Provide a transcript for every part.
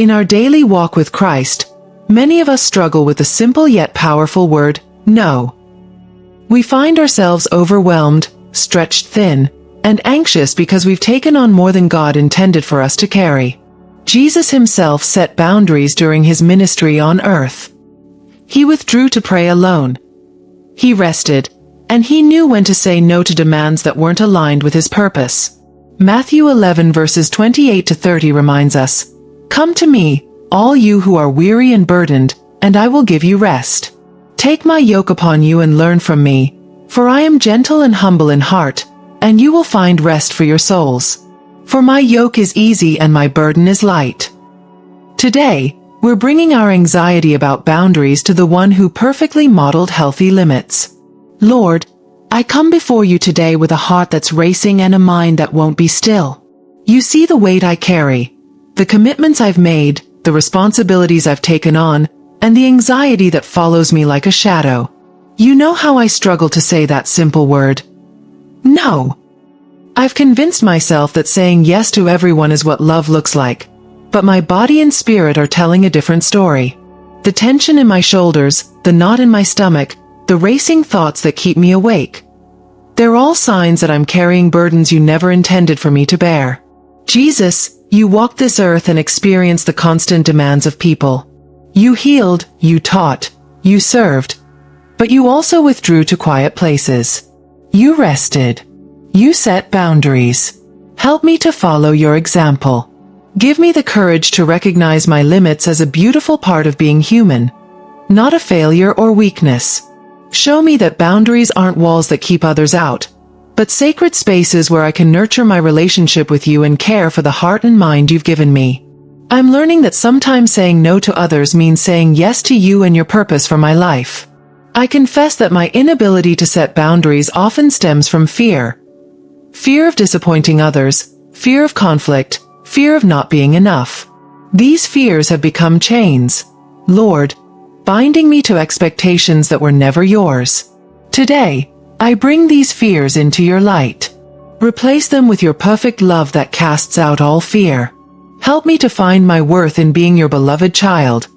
In our daily walk with Christ, many of us struggle with the simple yet powerful word, no. We find ourselves overwhelmed, stretched thin, and anxious because we've taken on more than God intended for us to carry. Jesus himself set boundaries during his ministry on earth. He withdrew to pray alone. He rested, and he knew when to say no to demands that weren't aligned with his purpose. Matthew 11 verses 28 to 30 reminds us, "Come to me, all you who are weary and burdened, and I will give you rest. Take my yoke upon you and learn from me, for I am gentle and humble in heart, and you will find rest for your souls. For my yoke is easy and my burden is light." Today, we're bringing our anxiety about boundaries to the one who perfectly modeled healthy limits. Lord, I come before you today with a heart that's racing and a mind that won't be still. You see the weight I carry, the commitments I've made, the responsibilities I've taken on, and the anxiety that follows me like a shadow. You know how I struggle to say that simple word, no. I've convinced myself that saying yes to everyone is what love looks like, but my body and spirit are telling a different story. The tension in my shoulders, the knot in my stomach, the racing thoughts that keep me awake. They're all signs that I'm carrying burdens you never intended for me to bear. Jesus, you walked this earth and experienced the constant demands of people. You healed, you taught, you served, but you also withdrew to quiet places. You rested. You set boundaries. Help me to follow your example. Give me the courage to recognize my limits as a beautiful part of being human, not a failure or weakness. Show me that boundaries aren't walls that keep others out, but sacred spaces where I can nurture my relationship with you and care for the heart and mind you've given me. I'm learning that sometimes saying no to others means saying yes to you and your purpose for my life. I confess that my inability to set boundaries often stems from fear. Fear of disappointing others, fear of conflict, fear of not being enough. These fears have become chains, Lord, binding me to expectations that were never yours. Today, I bring these fears into your light. Replace them with your perfect love that casts out all fear. Help me to find my worth in being your beloved child,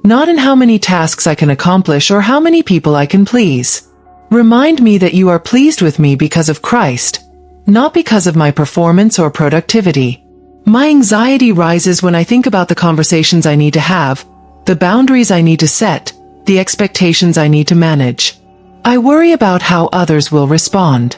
not in how many tasks I can accomplish or how many people I can please. Remind me that you are pleased with me because of Christ, not because of my performance or productivity. My anxiety rises when I think about the conversations I need to have, the boundaries I need to set, the expectations I need to manage. I worry about how others will respond.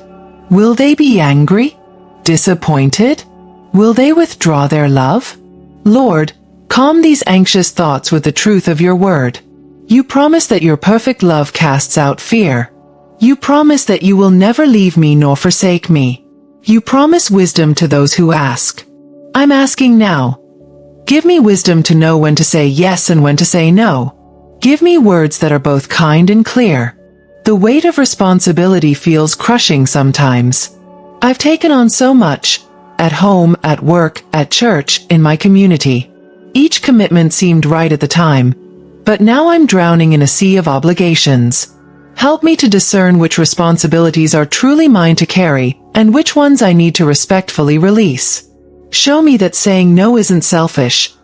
Will they be angry? Disappointed? Will they withdraw their love? Lord, calm these anxious thoughts with the truth of your word. You promise that your perfect love casts out fear. You promise that you will never leave me nor forsake me. You promise wisdom to those who ask. I'm asking now. Give me wisdom to know when to say yes and when to say no. Give me words that are both kind and clear. The weight of responsibility feels crushing sometimes. I've taken on so much, at home, at work, at church, in my community. Each commitment seemed right at the time, but now I'm drowning in a sea of obligations. Help me to discern which responsibilities are truly mine to carry, and which ones I need to respectfully release. Show me that saying no isn't selfish.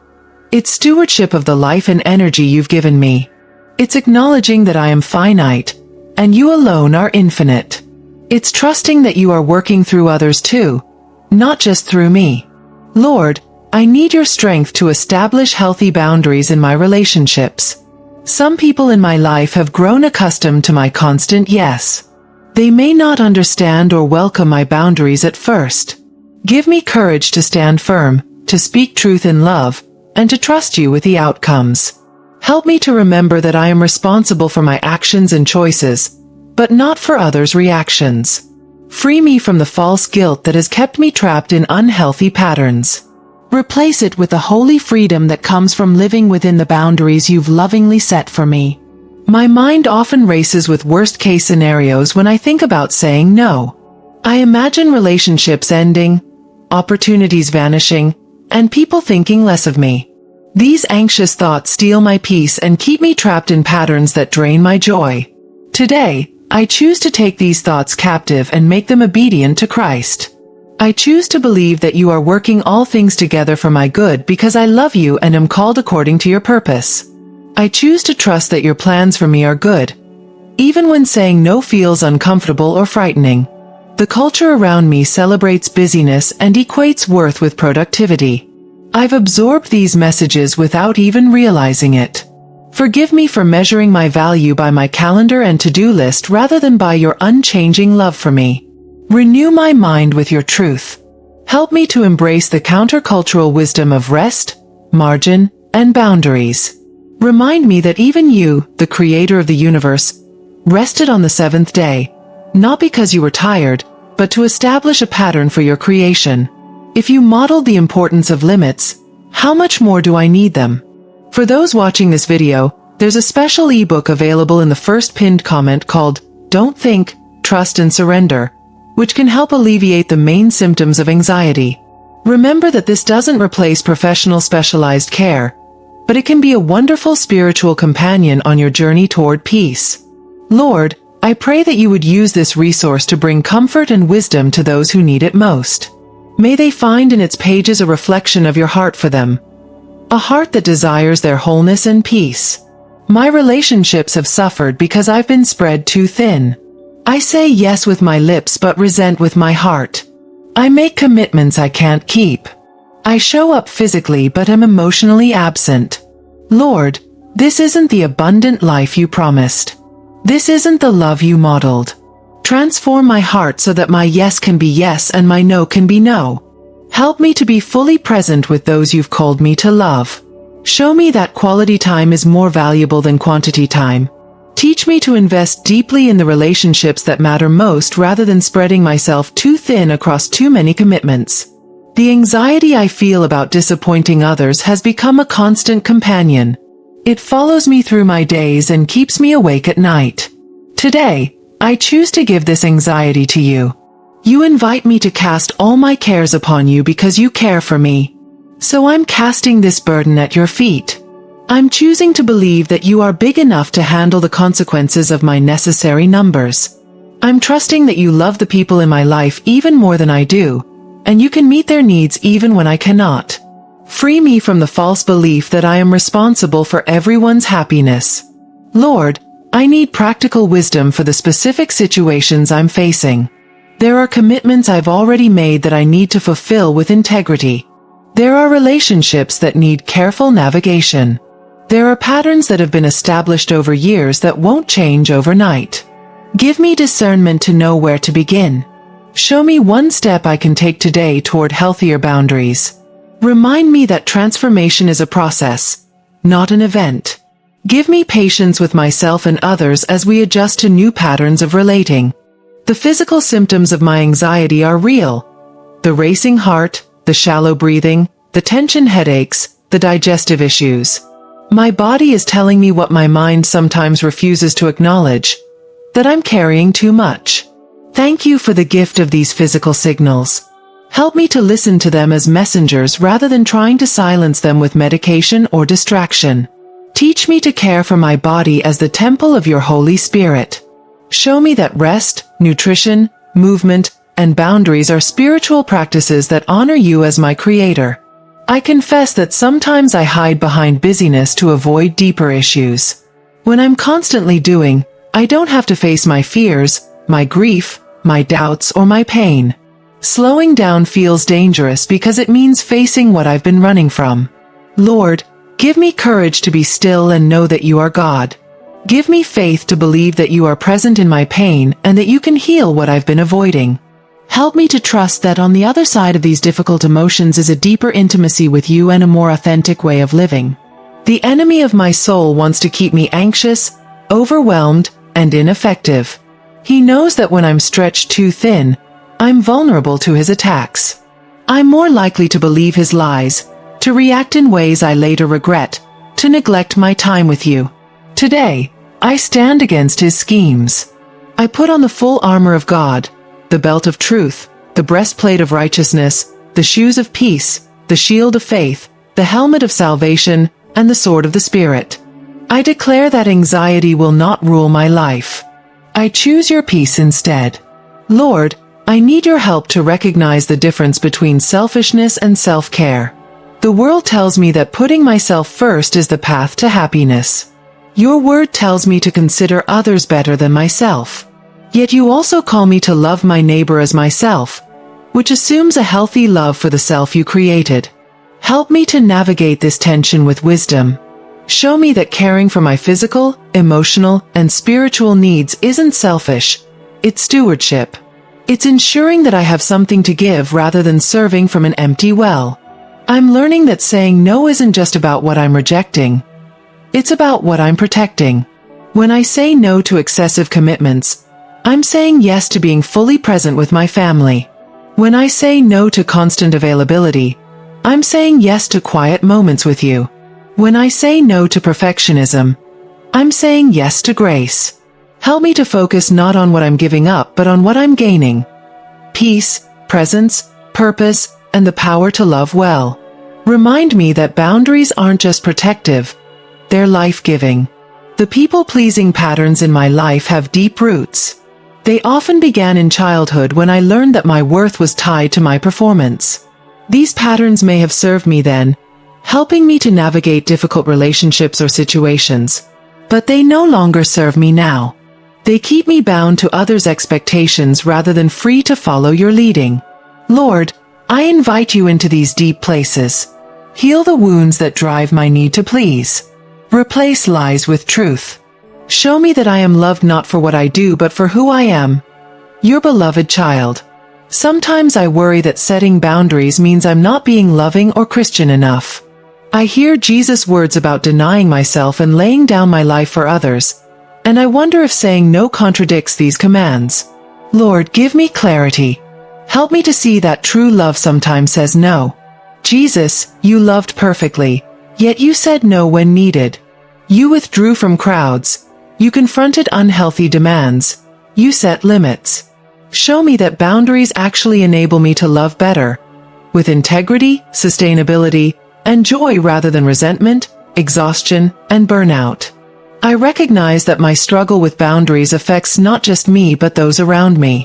It's stewardship of the life and energy you've given me. It's acknowledging that I am finite, and you alone are infinite. It's trusting that you are working through others too, not just through me. Lord, I need your strength to establish healthy boundaries in my relationships. Some people in my life have grown accustomed to my constant yes. They may not understand or welcome my boundaries at first. Give me courage to stand firm, to speak truth in love, and to trust you with the outcomes. Help me to remember that I am responsible for my actions and choices, but not for others' reactions. Free me from the false guilt that has kept me trapped in unhealthy patterns. Replace it with the holy freedom that comes from living within the boundaries you've lovingly set for me. My mind often races with worst-case scenarios when I think about saying no. I imagine relationships ending, opportunities vanishing, and people thinking less of me. These anxious thoughts steal my peace and keep me trapped in patterns that drain my joy. Today, I choose to take these thoughts captive and make them obedient to Christ. I choose to believe that you are working all things together for my good because I love you and am called according to your purpose. I choose to trust that your plans for me are good, even when saying no feels uncomfortable or frightening. The culture around me celebrates busyness and equates worth with productivity. I've absorbed these messages without even realizing it. Forgive me for measuring my value by my calendar and to-do list rather than by your unchanging love for me. Renew my mind with your truth. Help me to embrace the countercultural wisdom of rest, margin, and boundaries. Remind me that even you, the creator of the universe, rested on the seventh day, not because you were tired, but to establish a pattern for your creation. If you modeled the importance of limits, how much more do I need them? For those watching this video, there's a special ebook available in the first pinned comment called Don't Think, Trust and Surrender, which can help alleviate the main symptoms of anxiety. Remember that this doesn't replace professional specialized care, but it can be a wonderful spiritual companion on your journey toward peace. Lord, I pray that you would use this resource to bring comfort and wisdom to those who need it most. May they find in its pages a reflection of your heart for them, a heart that desires their wholeness and peace. My relationships have suffered because I've been spread too thin. I say yes with my lips but resent with my heart. I make commitments I can't keep. I show up physically but am emotionally absent. Lord, this isn't the abundant life you promised. This isn't the love you modeled. Transform my heart so that my yes can be yes and my no can be no. Help me to be fully present with those you've called me to love. Show me that quality time is more valuable than quantity time. Teach me to invest deeply in the relationships that matter most rather than spreading myself too thin across too many commitments. The anxiety I feel about disappointing others has become a constant companion. It follows me through my days and keeps me awake at night. Today, I choose to give this anxiety to you. You invite me to cast all my cares upon you because you care for me. So I'm casting this burden at your feet. I'm choosing to believe that you are big enough to handle the consequences of my necessary numbers. I'm trusting that you love the people in my life even more than I do, and you can meet their needs even when I cannot. Free me from the false belief that I am responsible for everyone's happiness. Lord, I need practical wisdom for the specific situations I'm facing. There are commitments I've already made that I need to fulfill with integrity. There are relationships that need careful navigation. There are patterns that have been established over years that won't change overnight. Give me discernment to know where to begin. Show me one step I can take today toward healthier boundaries. Remind me that transformation is a process, not an event. Give me patience with myself and others as we adjust to new patterns of relating. The physical symptoms of my anxiety are real. The racing heart, the shallow breathing, the tension headaches, the digestive issues. My body is telling me what my mind sometimes refuses to acknowledge, that I'm carrying too much. Thank you for the gift of these physical signals. Help me to listen to them as messengers rather than trying to silence them with medication or distraction. Teach me to care for my body as the temple of your Holy Spirit. Show me that rest, nutrition, movement, and boundaries are spiritual practices that honor you as my creator. I confess that sometimes I hide behind busyness to avoid deeper issues. When I'm constantly doing, I don't have to face my fears, my grief, my doubts, or my pain. Slowing down feels dangerous because it means facing what I've been running from. Lord, give me courage to be still and know that you are God. Give me faith to believe that you are present in my pain and that you can heal what I've been avoiding. Help me to trust that on the other side of these difficult emotions is a deeper intimacy with you and a more authentic way of living. The enemy of my soul wants to keep me anxious, overwhelmed, and ineffective. He knows that when I'm stretched too thin, I'm vulnerable to his attacks. I'm more likely to believe his lies, to react in ways I later regret, to neglect my time with you. Today, I stand against his schemes. I put on the full armor of God, the belt of truth, the breastplate of righteousness, the shoes of peace, the shield of faith, the helmet of salvation, and the sword of the Spirit. I declare that anxiety will not rule my life. I choose your peace instead. Lord, I need your help to recognize the difference between selfishness and self-care. The world tells me that putting myself first is the path to happiness. Your word tells me to consider others better than myself. Yet you also call me to love my neighbor as myself, which assumes a healthy love for the self you created. Help me to navigate this tension with wisdom. Show me that caring for my physical, emotional, and spiritual needs isn't selfish. It's stewardship. It's ensuring that I have something to give rather than serving from an empty well. I'm learning that saying no isn't just about what I'm rejecting. It's about what I'm protecting. When I say no to excessive commitments, I'm saying yes to being fully present with my family. When I say no to constant availability, I'm saying yes to quiet moments with you. When I say no to perfectionism, I'm saying yes to grace. Help me to focus not on what I'm giving up but on what I'm gaining. Peace, presence, purpose, and the power to love well. Remind me that boundaries aren't just protective, they're life-giving. The people-pleasing patterns in my life have deep roots. They often began in childhood when I learned that my worth was tied to my performance. These patterns may have served me then, helping me to navigate difficult relationships or situations, but they no longer serve me now. They keep me bound to others' expectations rather than free to follow your leading. Lord, I invite you into these deep places. Heal the wounds that drive my need to please. Replace lies with truth. Show me that I am loved not for what I do but for who I am, your beloved child. Sometimes I worry that setting boundaries means I'm not being loving or Christian enough. I hear Jesus' words about denying myself and laying down my life for others, and I wonder if saying no contradicts these commands. Lord, give me clarity. Help me to see that true love sometimes says no. Jesus, you loved perfectly, yet you said no when needed. You withdrew from crowds. You confronted unhealthy demands. You set limits. Show me that boundaries actually enable me to love better, with integrity, sustainability, and joy rather than resentment, exhaustion, and burnout. I recognize that my struggle with boundaries affects not just me but those around me.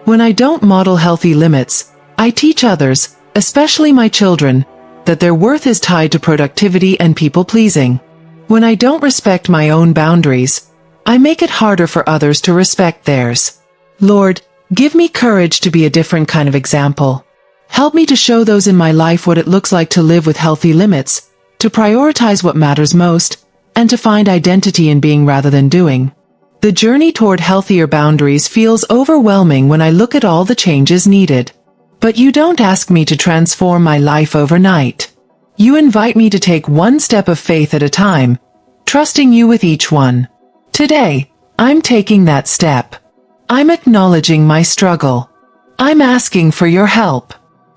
When I don't model healthy limits, I teach others, especially my children, that their worth is tied to productivity and people-pleasing. When I don't respect my own boundaries, I make it harder for others to respect theirs. Lord, give me courage to be a different kind of example. Help me to show those in my life what it looks like to live with healthy limits, to prioritize what matters most, and to find identity in being rather than doing. The journey toward healthier boundaries feels overwhelming when I look at all the changes needed. But you don't ask me to transform my life overnight. You invite me to take one step of faith at a time, trusting you with each one. Today, I'm taking that step. I'm acknowledging my struggle. I'm asking for your help.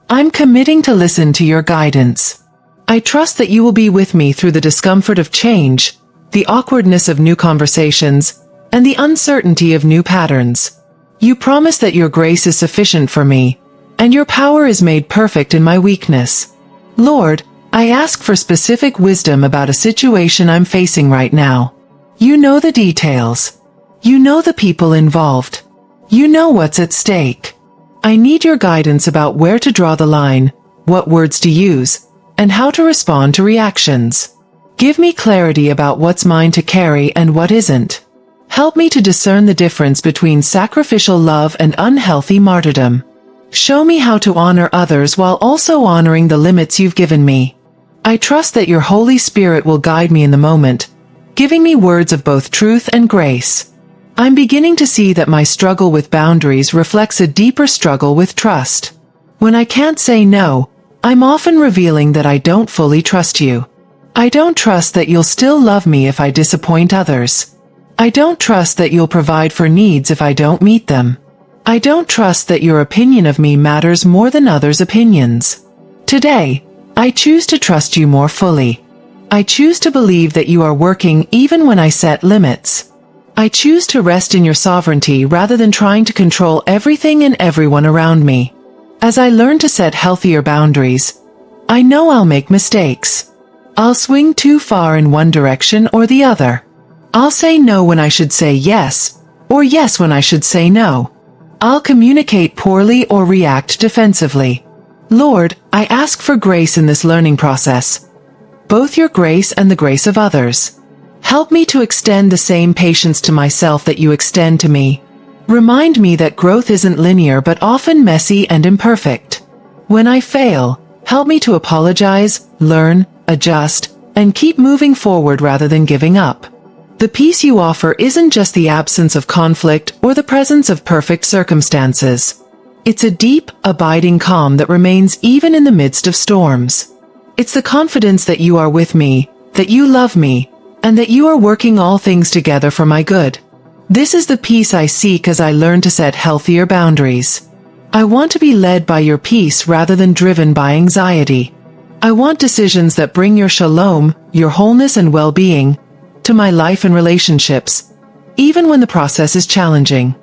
I'm committing to listen to your guidance. I trust that you will be with me through the discomfort of change, the awkwardness of new conversations, and the uncertainty of new patterns. You promise that your grace is sufficient for me, and your power is made perfect in my weakness. Lord, I ask for specific wisdom about a situation I'm facing right now. You know the details. You know the people involved. You know what's at stake. I need your guidance about where to draw the line, what words to use, and how to respond to reactions. Give me clarity about what's mine to carry and what isn't. Help me to discern the difference between sacrificial love and unhealthy martyrdom. Show me how to honor others while also honoring the limits you've given me. I trust that your Holy Spirit will guide me in the moment, giving me words of both truth and grace. I'm beginning to see that my struggle with boundaries reflects a deeper struggle with trust. When I can't say no, I'm often revealing that I don't fully trust you. I don't trust that you'll still love me if I disappoint others. I don't trust that you'll provide for needs if I don't meet them. I don't trust that your opinion of me matters more than others' opinions. Today, I choose to trust you more fully. I choose to believe that you are working even when I set limits. I choose to rest in your sovereignty rather than trying to control everything and everyone around me. As I learn to set healthier boundaries, I know I'll make mistakes. I'll swing too far in one direction or the other. I'll say no when I should say yes, or yes when I should say no. I'll communicate poorly or react defensively. Lord, I ask for grace in this learning process, both your grace and the grace of others. Help me to extend the same patience to myself that you extend to me. Remind me that growth isn't linear but often messy and imperfect. When I fail, help me to apologize, learn, adjust, and keep moving forward rather than giving up. The peace you offer isn't just the absence of conflict or the presence of perfect circumstances. It's a deep, abiding calm that remains even in the midst of storms. It's the confidence that you are with me, that you love me, and that you are working all things together for my good. This is the peace I seek as I learn to set healthier boundaries. I want to be led by your peace rather than driven by anxiety. I want decisions that bring your shalom, your wholeness and well-being, to my life and relationships, even when the process is challenging.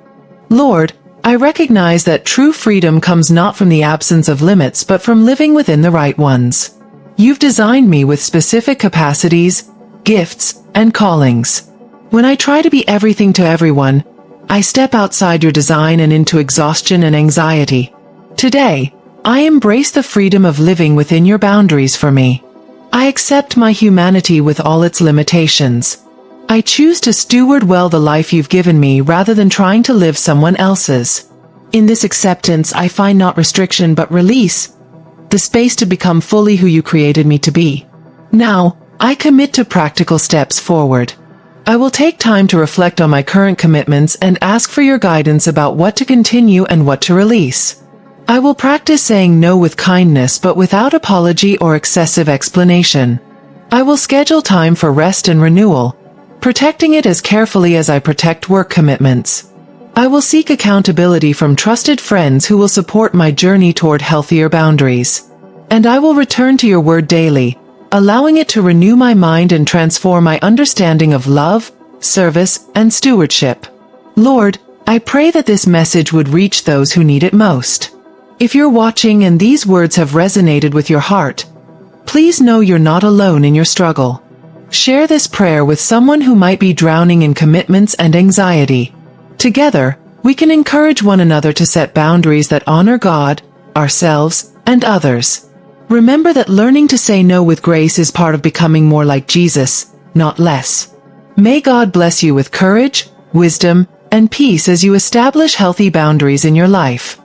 Lord, I recognize that true freedom comes not from the absence of limits but from living within the right ones. You've designed me with specific capacities, gifts, and callings. When I try to be everything to everyone, I step outside your design and into exhaustion and anxiety. Today, I embrace the freedom of living within your boundaries for me. I accept my humanity with all its limitations. I choose to steward well the life you've given me rather than trying to live someone else's. In this acceptance, I find not restriction but release, the space to become fully who you created me to be. Now, I commit to practical steps forward. I will take time to reflect on my current commitments and ask for your guidance about what to continue and what to release. I will practice saying no with kindness but without apology or excessive explanation. I will schedule time for rest and renewal, protecting it as carefully as I protect work commitments. I will seek accountability from trusted friends who will support my journey toward healthier boundaries. And I will return to your word daily, allowing it to renew my mind and transform my understanding of love, service, and stewardship. Lord, I pray that this message would reach those who need it most. If you're watching and these words have resonated with your heart, please know you're not alone in your struggle. Share this prayer with someone who might be drowning in commitments and anxiety. Together, we can encourage one another to set boundaries that honor God, ourselves, and others. Remember that learning to say no with grace is part of becoming more like Jesus, not less. May God bless you with courage, wisdom, and peace as you establish healthy boundaries in your life.